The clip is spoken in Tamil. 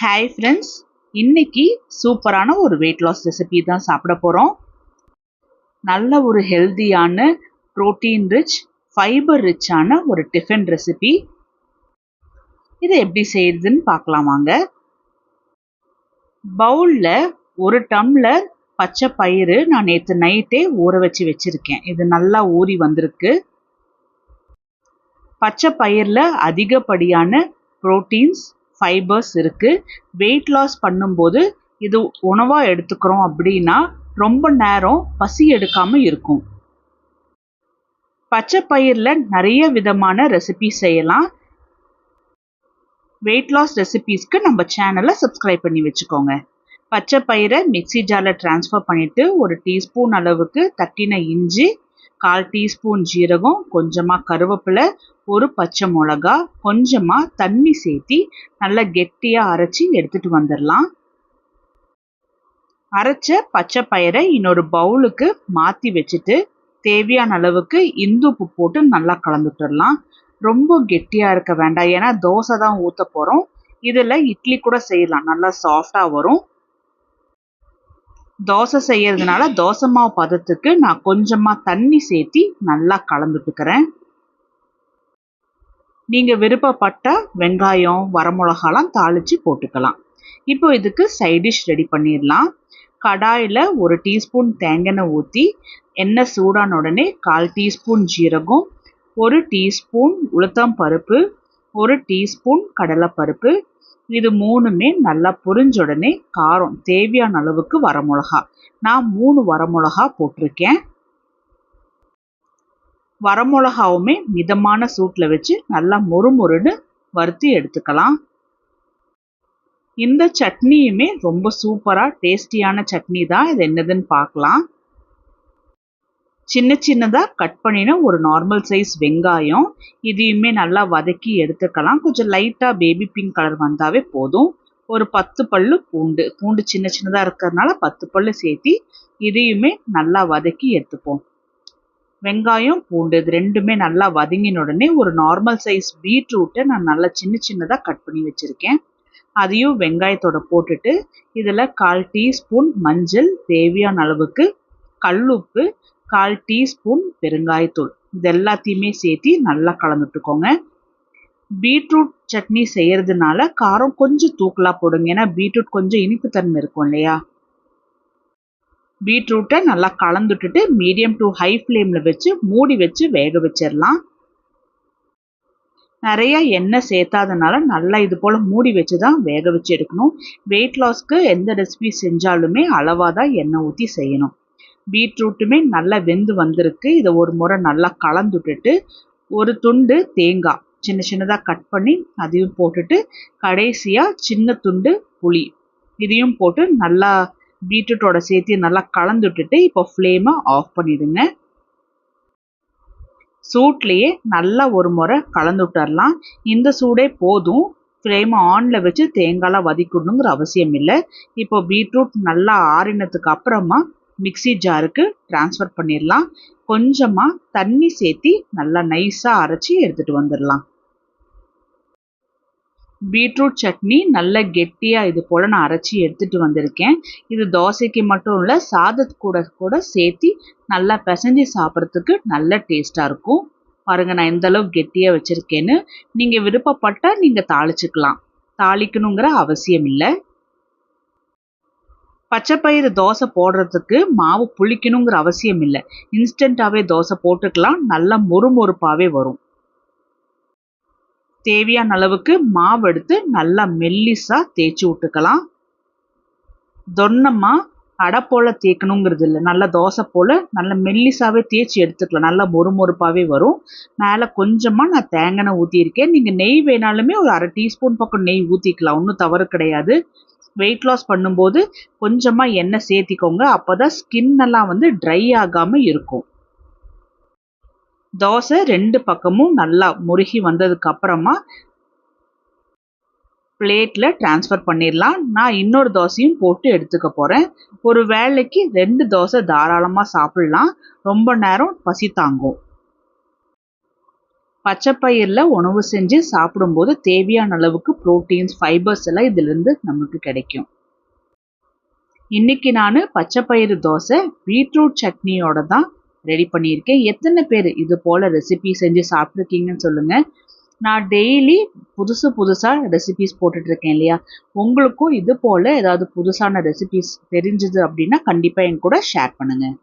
ஹாய் ஃப்ரெண்ட்ஸ், இன்னைக்கு சூப்பரான ஒரு வெயிட் லாஸ் ரெசிபி தான் சாப்பிட போகிறோம். நல்ல ஒரு ஹெல்தியான ப்ரோட்டீன் ரிச் ஃபைபர் ரிச்சான ஒரு டிஃபன் ரெசிபி. இதை எப்படி செய்யுதுன்னு பார்க்கலாம் வாங்க. பவுலில் ஒரு டம்ளர் பச்சை பயிறு நான் நேற்று நைட்டே ஊற வச்சிருக்கேன். இது நல்லா ஊறி வந்திருக்கு. பச்சை பயிரில் அதிகப்படியான ப்ரோட்டீன்ஸ் ஃபைபர்ஸ் இருக்குது. வெயிட் லாஸ் பண்ணும்போது இது உணவாக எடுத்துக்கிறோம் அப்படின்னா ரொம்ப நேரம் பசி எடுக்காமல் இருக்கும். பச்சை பயிரில் நிறைய விதமான ரெசிபி செய்யலாம். வெயிட் லாஸ் ரெசிபீஸ்க்கு நம்ம சேனலை சப்ஸ்கிரைப் பண்ணி வச்சுக்கோங்க. பச்சை பயிரை மிக்சி ஜாரில் ட்ரான்ஸ்ஃபர் பண்ணிவிட்டு ஒரு டீஸ்பூன் அளவுக்கு தட்டின இஞ்சி, 1/4 டீஸ்பூன் ஜீரகம், கொஞ்சமாக கருவேப்பிலை, ஒரு பச்சை மிளகா, கொஞ்சமாக தண்ணி சேர்த்தி நல்லா கெட்டியாக அரைச்சி எடுத்துகிட்டு வந்துடலாம். அரைச்ச பச்சை பயிரை இன்னொரு பவுலுக்கு மாற்றி வச்சுட்டு தேவையான அளவுக்கு இந்துப்பு போட்டு நல்லா கலந்துட்டுடலாம். ரொம்ப கெட்டியாக இருக்க வேண்டாம், ஏன்னா தோசை தான் ஊற்ற போகிறோம். இதில் இட்லி கூட செய்யலாம், நல்லா சாஃப்டாக வரும். தோசை செய்யறதுனால தோசை மாவு பதத்துக்கு நான் கொஞ்சமாக தண்ணி சேர்த்தி நல்லா கலந்துட்டுக்கிறேன். நீங்கள் விருப்பப்பட்ட வெங்காயம், வரமிளகாலாம் தாளித்து போட்டுக்கலாம். இப்போ இதுக்கு சைட் டிஷ் ரெடி பண்ணிடலாம். கடாயில் ஒரு டீஸ்பூன் தேங்காய் ஊற்றி எண்ணெய் சூடான உடனே 1/4 டீஸ்பூன் ஜீரகம், 1 டீஸ்பூன் உளுத்தம் பருப்பு, 1 டீஸ்பூன் கடலைப்பருப்பு, இது மூணுமே நல்லா பொரிஞ்ச உடனே காரம் தேவையான அளவுக்கு வரமிளகா, நான் 3 வரமிளகா போட்டிருக்கேன். வரமிளகாவுமே மிதமான சூட்டில் வச்சு நல்லா மொறுமொறுன்னு வறுத்து எடுத்துக்கலாம். இந்த சட்னியுமே ரொம்ப சூப்பராக டேஸ்டியான சட்னி தான். இது என்னதுன்னு பார்க்கலாம். சின்ன சின்னதாக கட் பண்ணின ஒரு நார்மல் சைஸ் வெங்காயம், இதையுமே நல்லா வதக்கி எடுத்துக்கலாம். கொஞ்சம் லைட்டாக பேபி பிங்க் கலர் வந்தாவே போதும். ஒரு 10 பல்லு பூண்டு சின்ன சின்னதாக இருக்கிறதுனால 10 பல்லு சேர்த்தி இதையுமே நல்லா வதக்கி எடுத்துப்போம். வெங்காயம், பூண்டு இது ரெண்டுமே நல்லா வதங்கின உடனே ஒரு நார்மல் சைஸ் பீட்ரூட்டை நான் நல்லா சின்ன சின்னதாக கட் பண்ணி வச்சுருக்கேன். அதையும் வெங்காயத்தோட போட்டுட்டு இதில் 1/4 டீஸ்பூன் மஞ்சள், தேவையான அளவுக்கு கல்லுப்பு, 1/4 டீஸ்பூன் பெருங்காயத்தூள், இது எல்லாத்தையுமே சேர்த்தி நல்லா கலந்துட்டுக்கோங்க. பீட்ரூட் சட்னி செய்யறதுனால காரம் கொஞ்சம் தூக்கலாக போடுங்க, ஏன்னா பீட்ரூட் கொஞ்சம் இனிப்பு தன்மை இருக்கும் இல்லையா. பீட்ரூட்டை நல்லா கலந்துட்டுட்டு மீடியம் டு ஹை ஃப்ளேமில் வச்சு மூடி வச்சு வேக வச்சிடலாம். நிறைய எண்ணெய் சேர்த்தாதனால நல்லா இது போல் மூடி வச்சு தான் வேக வச்சு எடுக்கணும். வெயிட் லாஸ்க்கு எந்த ரெசிபி செஞ்சாலுமே அளவாக தான் எண்ணெய் ஊற்றி செய்யணும். பீட்ரூட்டுமே நல்லா வெந்து வந்திருக்கு. இதை ஒரு முறை நல்லா கலந்துட்டுட்டு ஒரு துண்டு தேங்காய் சின்ன சின்னதாக கட் பண்ணி அதையும் போட்டுட்டு கடைசியாக சின்ன துண்டு புளி இதையும் போட்டு நல்லா பீட்ரூட்டோட சேர்த்து நல்லா கலந்துட்டுட்டு இப்போ ஃப்ளேமை ஆஃப் பண்ணிடுங்க. சூட்லேயே நல்லா ஒரு முறை கலந்து விட்டுறலாம். இந்த சூடே போதும், ஃப்ளேமை ஆனில் வச்சு தேங்காய்லாம் வதக்கிடணுங்கிற அவசியம் இல்லை. இப்போ பீட்ரூட் நல்லா ஆறினதுக்கு அப்புறமா மிக்சி ஜாருக்கு ட்ரான்ஸ்ஃபர் பண்ணிடலாம். கொஞ்சமாக தண்ணி சேர்த்தி நல்லா நைஸாக அரைச்சி எடுத்துகிட்டு வந்துடலாம். பீட்ரூட் சட்னி நல்ல கெட்டியாக இது போல் நான் அரைச்சி எடுத்துகிட்டு வந்திருக்கேன். இது தோசைக்கு மட்டும் இல்லை, சாதத்து கூட சேர்த்தி நல்லா பிசைஞ்சு சாப்பிட்றதுக்கு நல்ல டேஸ்ட்டாக இருக்கும். பாருங்கள் நான் எந்த அளவுக்கு கெட்டியாக வச்சுருக்கேன்னு. நீங்கள் விருப்பப்பட்டால் நீங்கள் தாளிச்சுக்கலாம், தாளிக்கணுங்கிற அவசியம் இல்லை. பச்சைப்பயிறு தோசை போடுறதுக்கு மாவு புளிக்கணுங்கிற அவசியம் இல்லை, இன்ஸ்டண்ட்டாகவே தோசை போட்டுக்கலாம், நல்லா மொறுமொறுப்பாகவே வரும். தேவையான அளவுக்கு மாவு எடுத்து நல்லா மெல்லிஸாக தேய்ச்சி விட்டுக்கலாம். தொன்னமாக அடை போல் தேய்க்கணுங்கிறது இல்லை, நல்லா தோசை போல் நல்லா மெல்லிஸாகவே தேய்ச்சி எடுத்துக்கலாம், நல்லா மொறுமொறுப்பாகவே வரும். மேலே கொஞ்சமாக நான் தேங்காய் ஊற்றியிருக்கேன். நீங்கள் நெய் வேணாலுமே ஒரு 1/2 டீஸ்பூன் பக்கம் நெய் ஊற்றிக்கலாம், ஒன்றும் தவறு கிடையாது. வெயிட் லாஸ் பண்ணும்போது கொஞ்சமாக எண்ணெய் சேர்த்திக்கோங்க, அப்போ தான் ஸ்கின்னெல்லாம் வந்து ட்ரை ஆகாமல் இருக்கும். தோசை 2 பக்கமும் நல்லா முருகி வந்ததுக்கு அப்புறமா பிளேட்டில் ட்ரான்ஸ்ஃபர் பண்ணிடலாம். நான் இன்னொரு தோசையும் போட்டு எடுத்துக்க போகிறேன். ஒரு வேளைக்கு 2 தோசை தாராளமாக சாப்பிட்லாம், ரொம்ப நேரம் பசி தாங்கும். பச்சைப்பயிரில் உணவு செஞ்சு சாப்பிடும்போது தேவையான அளவுக்கு ப்ரோட்டீன்ஸ், ஃபைபர்ஸ் எல்லாம் இதிலிருந்து நமக்கு கிடைக்கும். இன்னைக்கு நான் பச்சைப்பயிறு தோசை பீட்ரூட் சட்னியோட தான் ரெடி பண்ணியிருக்கேன். எத்தனை பேர் இது போல் ரெசிபி செஞ்சு சாப்பிட்ருக்கீங்கன்னு சொல்லுங்கள். நான் டெய்லி புதுசாக ரெசிபிஸ் போட்டுட்ருக்கேன் இல்லையா, உங்களுக்கும் இது போல் ஏதாவது புதுசான ரெசிபிஸ் தெரிஞ்சுது அப்படின்னா கண்டிப்பாக என் கூட ஷேர் பண்ணுங்கள்.